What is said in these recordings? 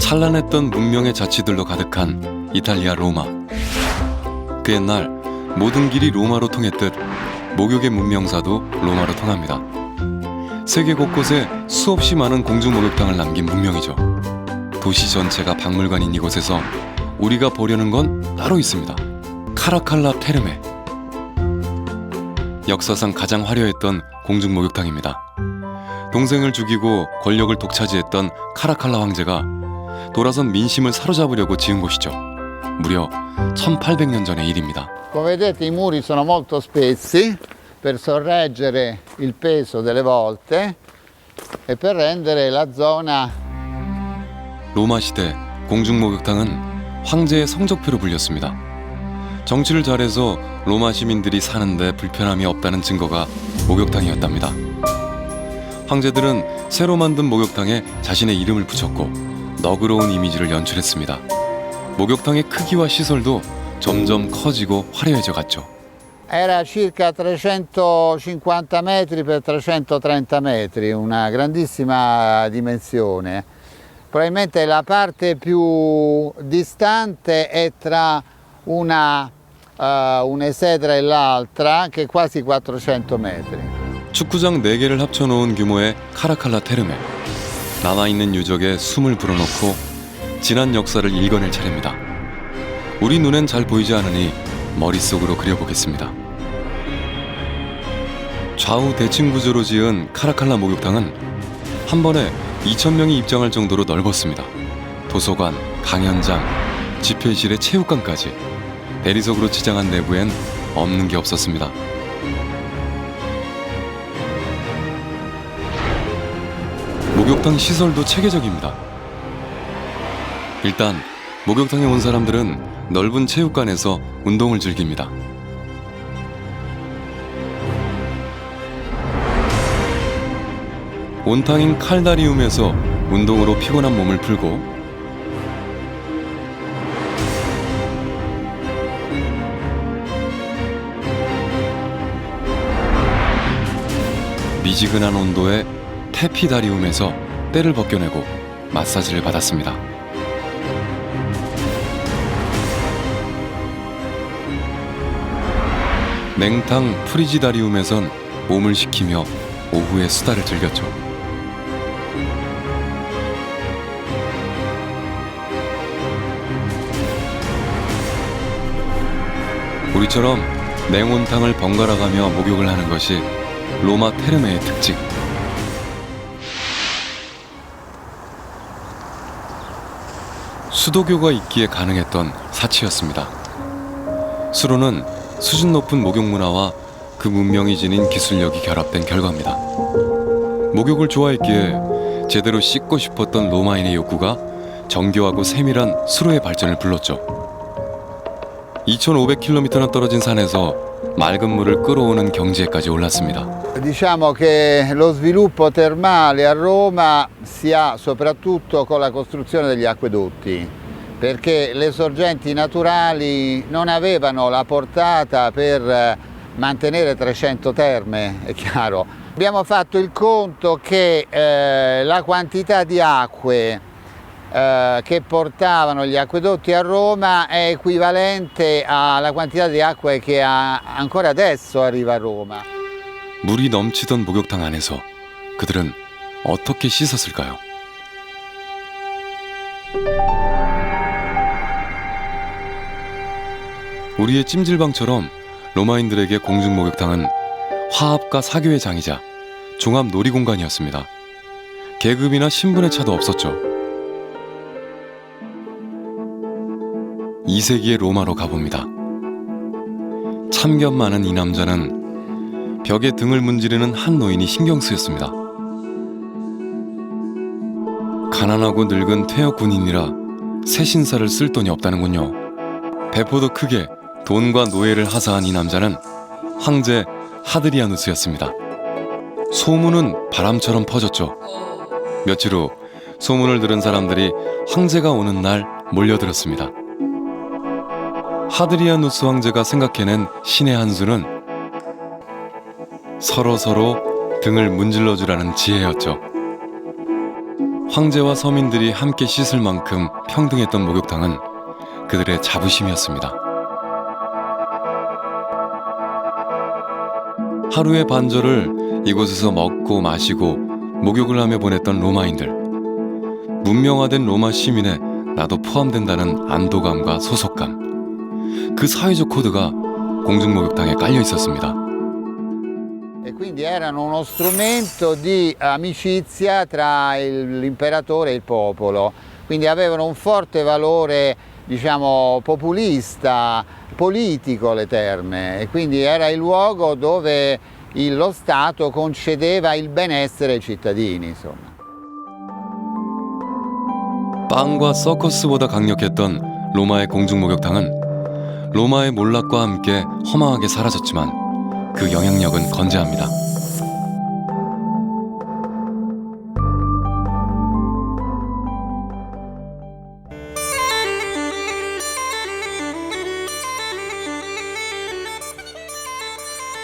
찬란했던 문명의 자취들로 가득한 이탈리아 로마. 그 옛날 모든 길이 로마로 통했듯 목욕의 문명사도 로마로 통합니다. 세계 곳곳에 수없이 많은 공중목욕탕을 남긴 문명이죠. 도시 전체가 박물관인 이곳에서 우리가 보려는 건 따로 있습니다. 카라칼라 테르메. 역사상 가장 화려했던 공중목욕탕입니다. 동생을 죽이고 권력을 독차지했던 카라칼라 황제가 돌아선 민심을 사로잡으려고 지은 곳이죠. 무려 1800년 전의 일입니다. Come vedete i muri sono molto spessi per sorreggere il peso delle volte e per rendere la zona. 로마 시대 공중목욕탕은 황제의 성적표로 불렸습니다. 정치를 잘해서 로마 시민들이 사는데 불편함이 없다는 증거가 목욕탕이었답니다. 황제들은 새로 만든 목욕탕에 자신의 이름을 붙였고 너그러운 이미지를 연출했습니다. 목욕탕의 크기와 시설도 점점 커지고 화려해져 갔죠. Era circa 350 metri per 330 metri, una grandissima dimensione. Probabilmente la parte più distante è tra un'esedra e l'altra, che è quasi 400 metri. 축구장 4개를 합쳐놓은 규모의 카라칼라 테르메. 남아있는 유적에 숨을 불어넣고 지난 역사를 읽어낼 차례입니다. 우리 눈엔 잘 보이지 않으니 머릿속으로 그려보겠습니다. 좌우 대칭 구조로 지은 카라칼라 목욕탕은 한 번에 2,000명이 입장할 정도로 넓었습니다. 도서관, 강연장, 집회실에 체육관까지 대리석으로 치장한 내부엔 없는 게 없었습니다. 목욕탕 시설도 체계적입니다. 일단 목욕탕에 온 사람들은 넓은 체육관에서 운동을 즐깁니다. 온탕인 칼다리움에서 운동으로 피곤한 몸을 풀고 미지근한 온도의 테피다리움에서 때를 벗겨내고 마사지를 받았습니다. 냉탕 프리지다리움에선 몸을 식히며 오후에 수다를 즐겼죠. 우리처럼 냉온탕을 번갈아가며 목욕을 하는 것이 로마 테르메의 특징. 수도교가 있기에 가능했던 사치였습니다. 수로는 수준 높은 목욕 문화와 그 문명이 지닌 기술력이 결합된 결과입니다. 목욕을 좋아했기에 제대로 씻고 싶었던 로마인의 욕구가 정교하고 세밀한 수로의 발전을 불렀죠. 2,500km나 떨어진 산에서 맑은 물을 끌어오는 경지에까지 올랐습니다. Diciamo che lo sviluppo termale a Roma si ha soprattutto con la costruzione degli acquedotti, perché le sorgenti naturali non avevano la portata per mantenere 300 terme, è chiaro. Abbiamo fatto il conto che la quantità di acque che portavano gli acquedotti a Roma è equivalente alla quantità di acque che ancora adesso arriva a Roma. 물이 넘치던 목욕탕 안에서 그들은 어떻게 씻었을까요? 우리의 찜질방처럼 로마인들에게 공중목욕탕은 화합과 사교의 장이자 종합 놀이공간이었습니다. 계급이나 신분의 차도 없었죠. 2세기의 로마로 가봅니다. 참견 많은 이 남자는 벽에 등을 문지르는 한 노인이 신경 쓰였습니다. 가난하고 늙은 퇴역 군인이라 새 신사를 쓸 돈이 없다는군요. 배포도 크게 돈과 노예를 하사한 이 남자는 황제 하드리아누스였습니다. 소문은 바람처럼 퍼졌죠. 며칠 후 소문을 들은 사람들이 황제가 오는 날 몰려들었습니다. 하드리아누스 황제가 생각해낸 신의 한 수는 서로 등을 문질러주라는 지혜였죠. 황제와 서민들이 함께 씻을 만큼 평등했던 목욕탕은 그들의 자부심이었습니다. 하루의 반절을 이곳에서 먹고 마시고 목욕을 하며 보냈던 로마인들. 문명화된 로마 시민에 나도 포함된다는 안도감과 소속감. 그 사회적 코드가 공중목욕탕에 깔려 있었습니다. E quindi erano uno strumento di amicizia tra l'imperatore e il popolo, quindi avevano un forte valore, diciamo, populista, politico le terme, e quindi era il luogo dove lo Stato concedeva il benessere ai cittadini, insomma. 빵과 서커스보다 강력했던 로마의 공중목욕탕은 로마의 몰락과 함께 허망하게 사라졌지만 그 영향력은 건재합니다.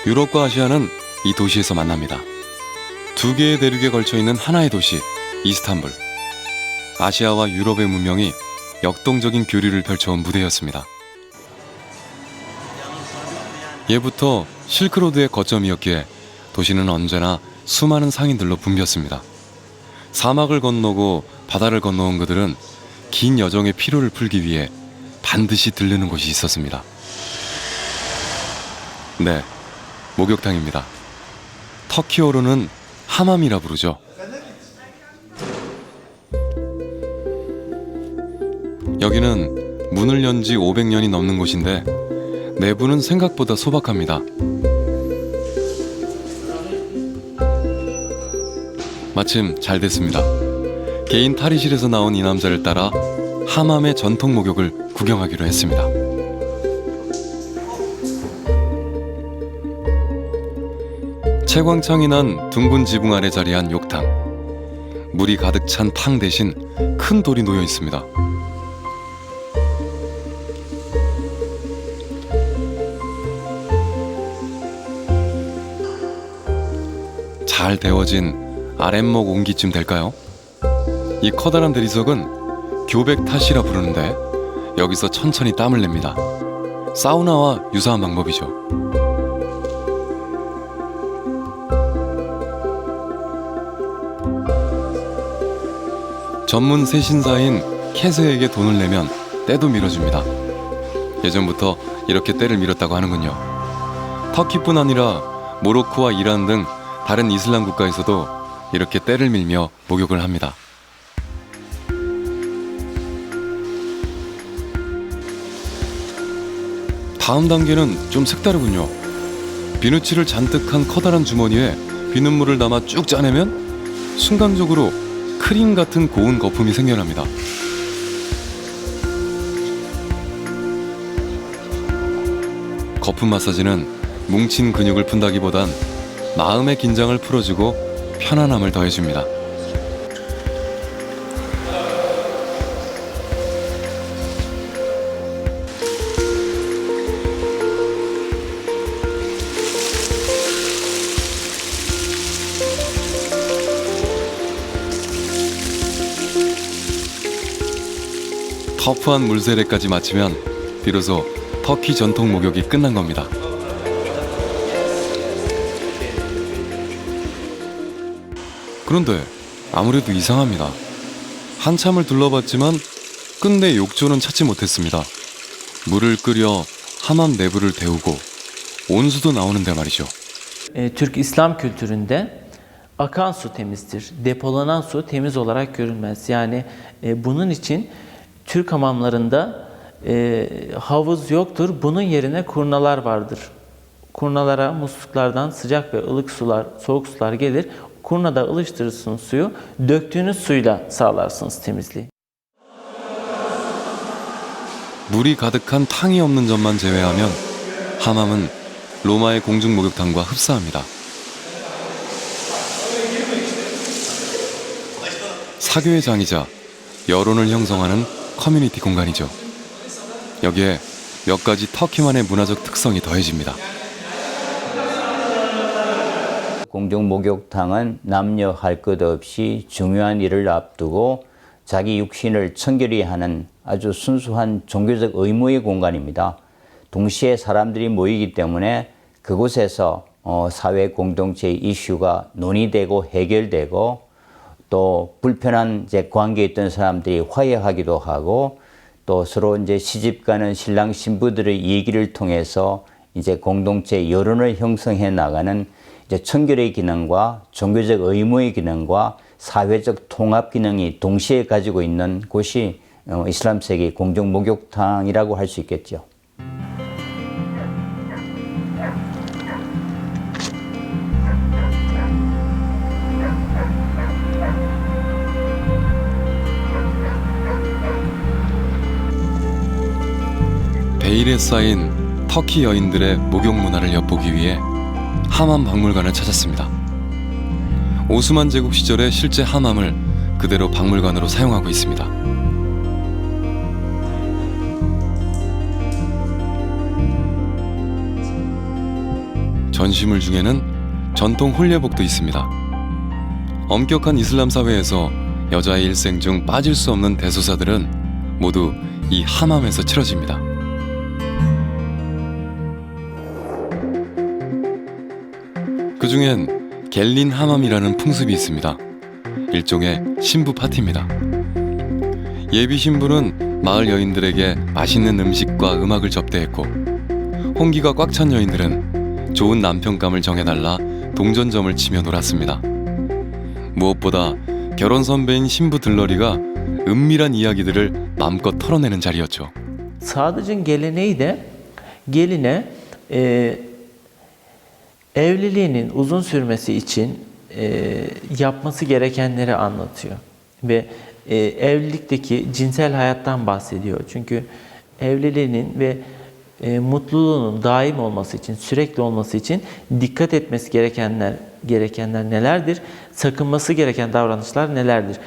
유럽과 아시아는 이 도시에서 만납니다. 두 개의 대륙에 걸쳐 있는 하나의 도시, 이스탄불. 아시아와 유럽의 문명이 역동적인 교류를 펼쳐온 무대였습니다. 예부터 실크로드의 거점이었기에 도시는 언제나 수많은 상인들로 붐볐습니다. 사막을 건너고 바다를 건너온 그들은 긴 여정의 피로를 풀기 위해 반드시 들르는 곳이 있었습니다. 네, 목욕탕입니다. 터키어로는 하맘이라 부르죠. 여기는 문을 연 지 500년이 넘는 곳인데 내부는 생각보다 소박합니다. 마침 잘 됐습니다. 개인 탈의실에서 나온 이 남자를 따라 하맘의 전통 목욕을 구경하기로 했습니다. 채광창이 난 둥근 지붕 아래 자리한 욕탕. 물이 가득 찬 탕 대신 큰 돌이 놓여 있습니다. 잘 데워진 아랫목 옹기쯤 될까요? 이 커다란 대리석은 교백탓이라 부르는데 여기서 천천히 땀을 냅니다. 사우나와 유사한 방법이죠. 전문 세신사인 캐스에게 돈을 내면 때도 밀어줍니다. 예전부터 이렇게 때를 밀었다고 하는군요. 터키뿐 아니라 모로코와 이란 등 다른 이슬람 국가에서도 이렇게 때를 밀며 목욕을 합니다. 다음 단계는 좀 색다르군요. 비누칠을 잔뜩 한 커다란 주머니에 비눗물을 담아 쭉 짜내면 순간적으로 크림 같은 고운 거품이 생겨납니다. 거품 마사지는 뭉친 근육을 푼다기보단 마음의 긴장을 풀어주고 편안함을 더해줍니다. 터프한 물세례까지 마치면 비로소 터키 전통 목욕이 끝난 겁니다. 그런데 아무래도 이상합니다. 한참을 둘러봤지만 끝내 욕조는 찾지 못했습니다. 물을 끓여 하맘 내부를 데우고 온수도 나오는데 말이죠. Türk İslam kültüründe akan su temizdir. Depolanan su temiz olarak görülmez. Yani bunun için Türk hamamlarında havuz yoktur. Bunun yerine kurnalar vardır. Kurnalara musluklardan sıcak ve ılık sular, soğuk sular gelir. Kurnada ılıştırırsınız suyu, döktüğünüz suyla sağlarsınız temizliği. 물이 가득한 탕이 없는 점만 제외하면 하맘은 로마의 공중 목욕탕과 흡사합니다. 사교의 장이자 여론을 형성하는 커뮤니티 공간이죠. 여기에 몇 가지 터키만의 문화적 특성이 더해집니다. 공중 목욕탕은 남녀 할 것 없이 중요한 일을 앞두고 자기 육신을 청결히 하는 아주 순수한 종교적 의무의 공간입니다. 동시에 사람들이 모이기 때문에 그곳에서 사회 공동체의 이슈가 논의되고 해결되고 또 불편한 관계에 있던 사람들이 화해하기도 하고 또 서로 시집가는 신랑 신부들의 얘기를 통해서 공동체 여론을 형성해 나가는 청결의 기능과 종교적 의무의 기능과 사회적 통합 기능이 동시에 가지고 있는 곳이 이슬람 세계 공중 목욕탕이라고 할 수 있겠죠. 베일에 쌓인 터키 여인들의 목욕 문화를 엿보기 위해 하맘 박물관을 찾았습니다. 오스만 제국 시절의 실제 하맘을 그대로 박물관으로 사용하고 있습니다. 전시물 중에는 전통 홀례복도 있습니다. 엄격한 이슬람 사회에서 여자의 일생 중 빠질 수 없는 대소사들은 모두 이 하맘에서 치러집니다. 그중엔 겔린 하맘이라는 풍습이 있습니다. 일종의 신부 파티입니다. 예비 신부는 마을 여인들에게 맛있는 음식과 음악을 접대했고, 홍기가 꽉 찬 여인들은 좋은 남편감을 정해달라 동전점을 치며 놀았습니다. 무엇보다 결혼 선배인 신부 들러리가 은밀한 이야기들을 마음껏 털어내는 자리였죠. Sadıcın geleneği de geline evliliğinin uzun sürmesi için yapması gerekenleri anlatıyor ve evlilikteki cinsel hayattan bahsediyor. Çünkü evliliğinin ve mutluluğunun daim olması için, sürekli olması için dikkat etmesi gerekenler nelerdir? Sakınması gereken davranışlar nelerdir?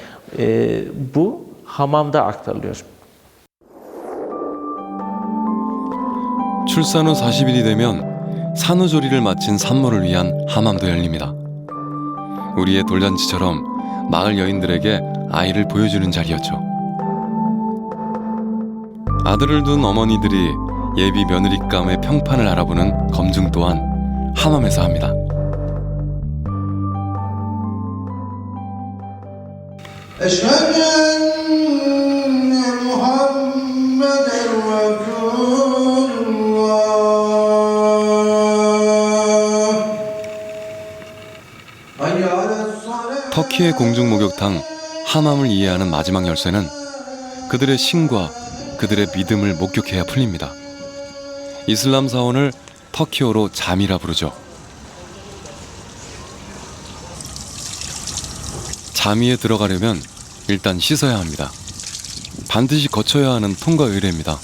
Bu hamamda aktarılıyor. 출산 후 40일이 되면 산후조리를 마친 산모를 위한 하맘도 열립니다. 우리의 돌잔치처럼 마을 여인들에게 아이를 보여주는 자리였죠. 아들을 둔 어머니들이 예비 며느리감의 평판을 알아보는 검증 또한 하맘에서 합니다. أشهد أن محمدًا رسول الله. حي على الصلاة. 터키의 공중 목욕탕 하맘을 이해하는 마지막 열쇠는 그들의 신과 그들의 믿음을 목격해야 풀립니다. 이슬람 사원을 터키어로 잠이라 부르죠. 자미에 들어가려면 일단 씻어야 합니다. 반드시 거쳐야 하는 통과 의례입니다.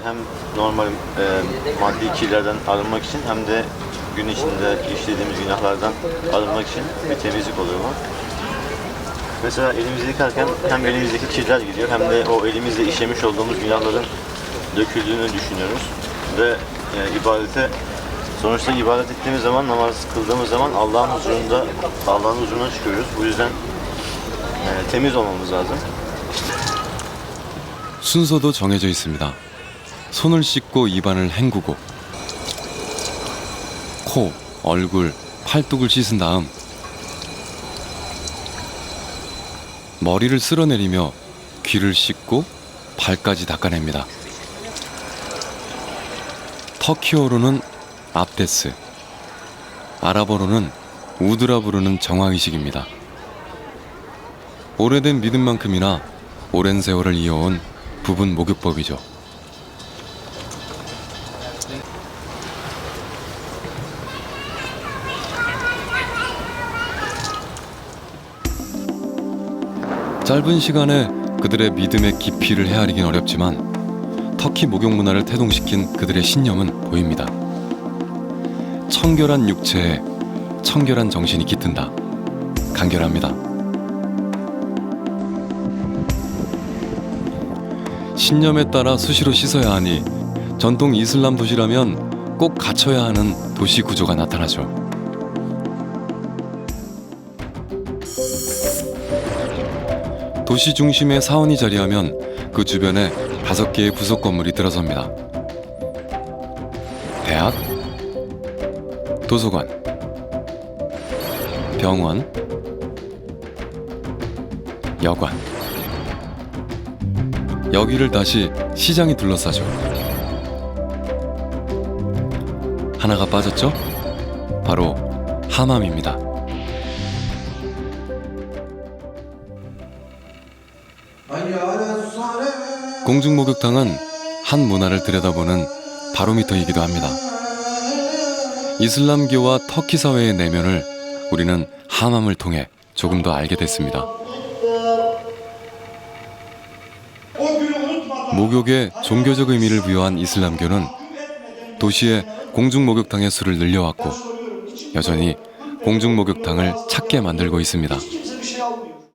Hem normal maddi kirlerden arınmak için hem de gün içinde işlediğimiz günahlardan arınmak için bir temizlik oluyor bu. Mesela elimizi yıkarken hem elimizdeki kirler gidiyor hem de o elimizle işlemiş olduğumuz günahların döküldüğünü düşünüyoruz ve sonuçta ibadet ettiğimiz zaman, namaz kıldığımız zaman Allah'ın huzuruna çıkıyoruz. Bu yüzden temiz olmamız lazım. 순서도 정해져 있습니다. 손을 씻고 입안을 헹구고 코, 얼굴, 팔뚝을 씻은 다음 머리를 쓸어내리며 귀를 씻고 발까지 닦아냅니다. 터키어로는 압데스, 아랍어로는 우드라 부르는 정화의식입니다. 오래된 믿음만큼이나 오랜 세월을 이어온 부분 목욕법이죠. 짧은 시간에 그들의 믿음의 깊이를 헤아리긴 어렵지만 터키 목욕 문화를 태동시킨 그들의 신념은 보입니다. 청결한 육체에 청결한 정신이 깃든다. 간결합니다. 신념에 따라 수시로 씻어야 하니 전통 이슬람 도시라면 꼭 갖춰야 하는 도시 구조가 나타나죠. 도시 중심에 사원이 자리하면 그 주변에 5개의 부속 건물이 들어섭니다. 대학, 도서관, 병원, 여관. 여기를 다시 시장이 둘러싸죠. 하나가 빠졌죠? 바로 하맘입니다. حي على الصلاة 공중 목욕탕은 한 문화를 들여다보는 바로미터이기도 합니다. 이슬람교와 터키 사회의 내면을 우리는 하맘을 통해 조금 더 알게 됐습니다. 목욕에 종교적 의미를 부여한 이슬람교는 도시의 공중 목욕탕의 수를 늘려왔고 여전히 공중 목욕탕을 찾게 만들고 있습니다. Kimse bir şey almıyor.